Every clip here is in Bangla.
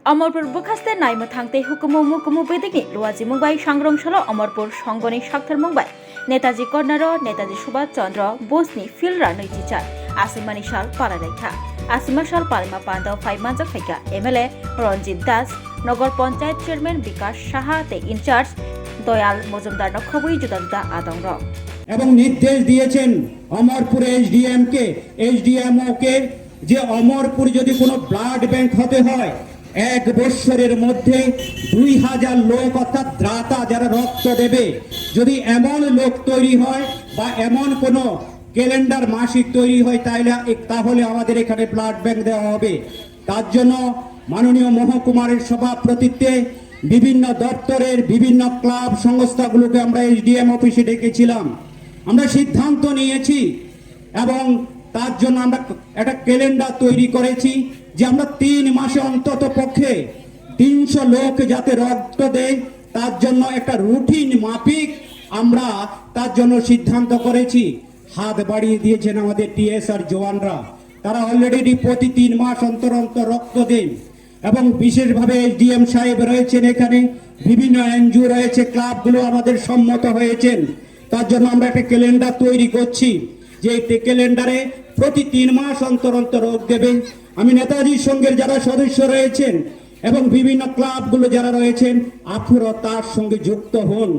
अमरपुर बुखास्ते नायमो थांते हुकुमु मुकुमु बेदिगनि लुवाजी मुंबाई सांग्रंशाला अमरपुर संगनि साक्थार मुंबाई नेताजी कर्नार नेताजी सुभाष चंद्र बोसनि फिल्डरा नैजिचार आसिमानि साल पालारायखा आसिमा साल पालमा पान्दाव फाइमानजक फाइका एमएलए रंजित दास नगर पंचायत चेयरमैन विकास साहा ते इनचार्ज दयाल मजुमदार नखबुई जुदा जुदा आदंग এবং নির্দেশ দিয়েছেন অমরপুর এসডিএম কে এসডিএমও কে যে অমরপুর যদি কোনো ব্লাড ব্যাংক হতে হয় এক বছরের মধ্যে 2000 লোক অর্থাৎ দাতা যারা রক্ত দেবে যদি এমন লোক তৈরি হয় বা এমন কোনো ক্যালেন্ডার মাসিক তৈরি হয় তাহলে আমাদের এখানে ব্লাড ব্যাংক দেওয়া হবে। তার জন্য মাননীয় মহকুমারের সভাপতিত্বে বিভিন্ন দপ্তরের বিভিন্ন ক্লাব সংস্থাগুলোকে আমরা এসডিএম অফিসে ডেকেছিলাম। আমরা সিদ্ধান্ত নিয়েছি এবং তার জন্য আমরা একটা ক্যালেন্ডার তৈরি করেছি যে আমরা 3 মাসে অন্তত পক্ষে 300 লোক যাতে রক্ত দেয় তার জন্য একটা রুটিন মাফিক আমরা তার জন্য সিদ্ধান্ত করেছি। হাত বাড়িয়ে দিয়েছেন আমাদের টিএসআর জওয়ানরা, তারা অলরেডি প্রতি 3 মাস অন্তর অন্তর রক্ত দেন এবং বিশেষভাবে এসডিএম সাহেব রয়েছেন, এখানে বিভিন্ন এনজিও রয়েছে, ক্লাবগুলো আমাদের সম্মত হয়েছেন। তার জন্য আমরা একটা ক্যালেন্ডার তৈরি করছি যে এই ক্যালেন্ডারে প্রতি 3 মাস অন্তর অন্তর রোগ দেবেন। আমি নেতাজি সংঘের যারা সদস্য রয়েছেন এবং বিভিন্ন ক্লাবগুলো যারা রয়েছেন আপনারা তার সঙ্গে যুক্ত হন,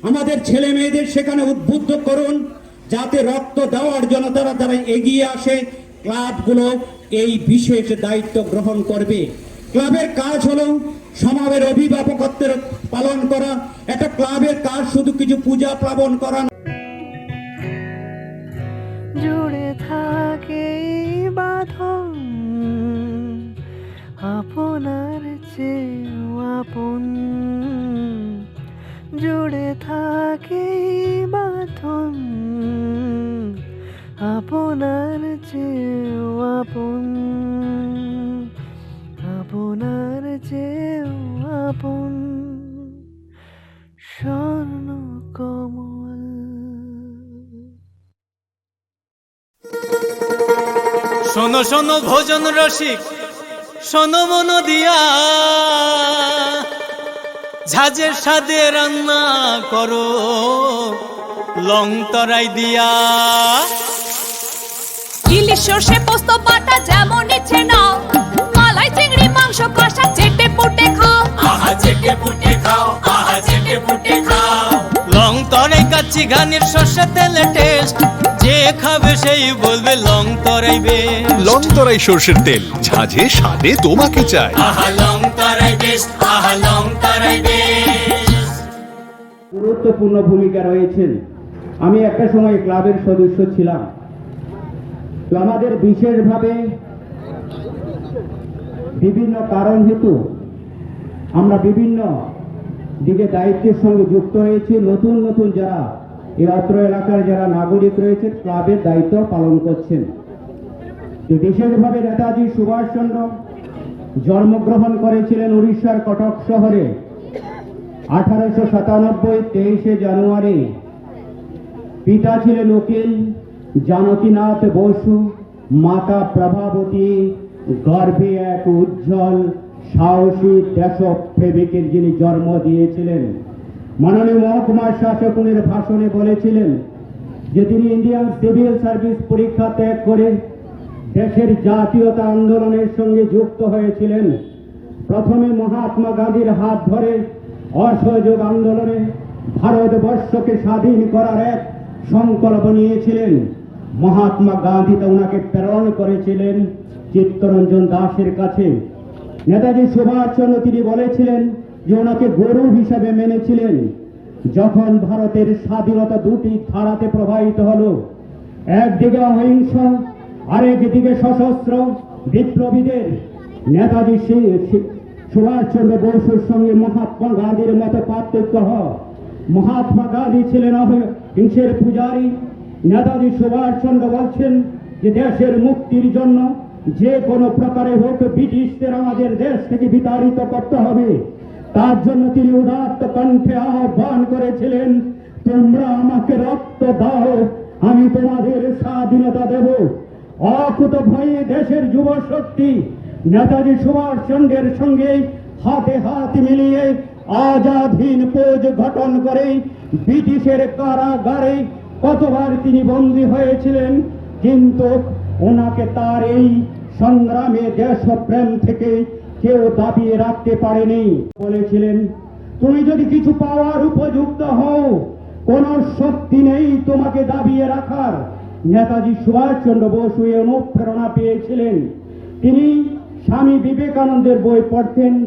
আমাদের ছেলে মেয়েদের সেখানে উদ্বুদ্ধ করুন যাতে রক্ত দেওয়ার জন্য তারা এগিয়ে আসে। ক্লাবগুলো এই বিশেষ দায়িত্ব গ্রহণ করবে। ক্লাবের কাজ হলো সমাজের অভিভাবকত্বের পালন করা। একটা ক্লাবের কাজ শুধু কিছু পূজা প্লাবন করা জুড়ে থাকে বাঁধন আপনার চেয়েও আপন, জুড়ে থাকে বাঁধন আপনার চেয়েও আপন, আপনার চেয়েও আপন স্বর্ণ কমল। শোনো শোনো ভোজন রসিক শোনো মন দিয়া, ঝাঁঝের স্বাদে রান্না করো লং তরাই দিয়া। ইলিশ সর্ষে পোস্ত বাটা যেমন ইচ্ছে নাও, মালাই চিংড়ি মাংস কষা চেটে পুটে খাও, আহা চেটে পুটে খাও, আহা চেটে পুটে খাও। লং তরাই কাচ্চি ঘানির সর্ষে তেলে টেস্ট, যে খাবে সেই বলবে লং তরাই বেশ। লং তরাই সর্ষের তেল, ঝাঁঝে স্বাদে তোমাকে চাই। আহা লং তরাই বেশ, আহা লং তরাই বেশ। গুরুত্বপূর্ণ ভূমিকা রয়েছেন। আমি একটা সময় ক্লাবের সদস্য ছিলাম। তো আমাদের বিশেষভাবে বিভিন্ন কারণ হেতু আমরা বিভিন্ন দিকে দায়িত্বের সঙ্গে যুক্ত হয়েছি। নতুন নতুন যারা এই অত্র এলাকার যারা নাগরিক রয়েছে ক্লাবের দায়িত্ব পালন করছেন। বিশেষভাবে নেতাজি সুভাষচন্দ্র জন্মগ্রহণ করেছিলেন উড়িষ্যার কটক শহরে 1897 23 জানুয়ারি। পিতা ছিলেন উকিল জানকীনাথ বসু, মাতা প্রভাবতী, গর্ভে এক উজ্জ্বল সাহসী দেশপ্রেমিকের যিনি জন্ম দিয়েছিলেন। মাননীয় মহকুমার শাসক উনির ভাষণে বলেছিলেন যে তিনি ইন্ডিয়ান সিভিল সার্ভিস পরীক্ষা ত্যাগ করে দেশের জাতীয়তা আন্দোলনের সঙ্গে যুক্ত হয়েছিলেন। প্রথমে মহাত্মা গান্ধীর হাত ধরে অসহযোগ আন্দোলনে ভারতবর্ষকে স্বাধীন করার এক সংকল্প নিয়েছিলেন। মহাত্মা গান্ধী তো ওনাকে প্রেরণ করেছিলেন চিত্তরঞ্জন দাসের কাছে। নেতাজি সুভাষচন্দ্র তিনি বলেছিলেন যে ওনাকে গুরু হিসাবে মেনেছিলেন। যখন ভারতের স্বাধীনতা দুটি ধারাতে প্রবাহিত হলো, একদিকে অহিংস আরেকদিকে সশস্ত্র বিপ্লবীদের, নেতাজি সুভাষচন্দ্র বসুর সঙ্গে মহাত্মা গান্ধীর মতো পার্থক্য হয়। মহাত্মা গান্ধী ছিলেন অহিংসের পূজারী। নেতাজি সুভাষচন্দ্র বলছেন যে দেশের মুক্তির জন্য যে কোনো প্রকারে হোক ব্রিটিশদের আমাদের দেশ থেকে বিতাড়িত করতে হবে। তার জন্য তিনি উদাত্ত কণ্ঠে আহ্বান করেছিলেন, তোমরা আমাকে রক্ত দাও, আমি তোমাদের স্বাধীনতা দেব। অকুত ভয়ে দেশের যুব শক্তি নেতাজি সুভাষচন্দ্রের সঙ্গে হাতে হাত মিলিয়ে আজাদ হিন্দ ফৌজ গঠন করে ব্রিটিশের কারাগারে কতবার তিনি বন্দী হয়েছিলেন, কিন্তু ওনাকে তার এই সংগ্রামে দেশপ্রেম থেকে কেউ দাবিয়ে রাখতে পারেনি। বলেছিলেন, তুমি যদি কিছু পাওয়ার উপযুক্ত হও, কোন শক্তি নেই তোমাকে দাবিয়ে রাখার। নেতাজি সুভাষচন্দ্র বসু এই অনুপ্রেরণা পেয়েছিলেন। তিনি স্বামী বিবেকানন্দের বই পড়তেন।